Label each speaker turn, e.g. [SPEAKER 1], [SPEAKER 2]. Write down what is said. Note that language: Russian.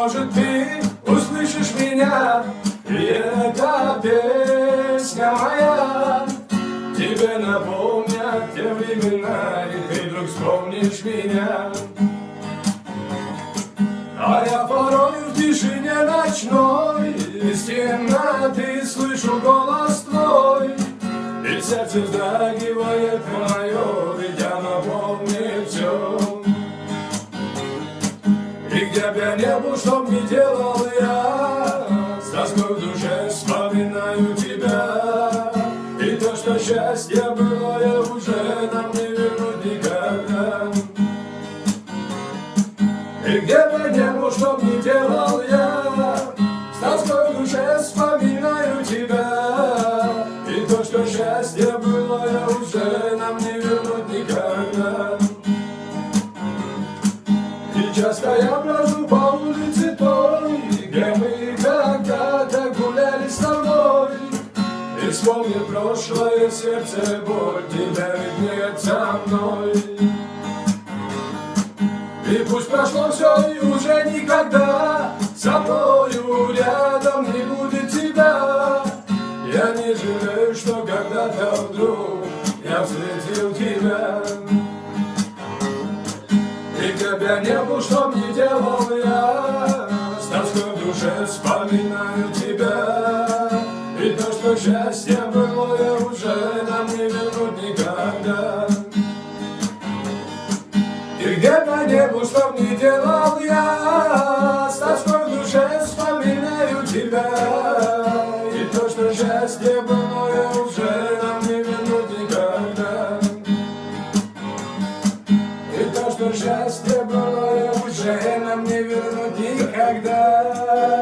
[SPEAKER 1] может, ты услышишь меня, и эта песня моя тебе напомнят те времена, и ты вдруг вспомнишь меня. А я порою в тишине ночной из темноты слышу голос твой, и сердце вздрагивает мое, ведь она помнит все. И где б я не был, что б ни делал я, с тоской в душе вспоминаю тебя. И то, что счастье было, уже нам не вернуть никогда. И где бы я не был, что б ни делал я, с тоской в душе вспоминаю тебя. И то, что счастье было, уже нам не вернуть никогда. И часто я брожу по улице той, где мы когда-то гуляли с тобой. И вспомни прошлое, сердце боль, тебя ведь нет со мной. И пусть прошло все, и уже никогда со мною рядом не будет тебя. Я не жалею, что когда-то вдруг я встретил тебя. И где б я не был, что б ни делал я, с тоской в душе вспоминаю тебя. И то, что счастье было, уже нам не вернуть никогда. И где б я не был, что б ни делал я, с тоской в душе вспоминаю тебя. И то, что счастье было, уже нам не вернуть никогда. И то, что счастье было, уже нам не вернуть никогда.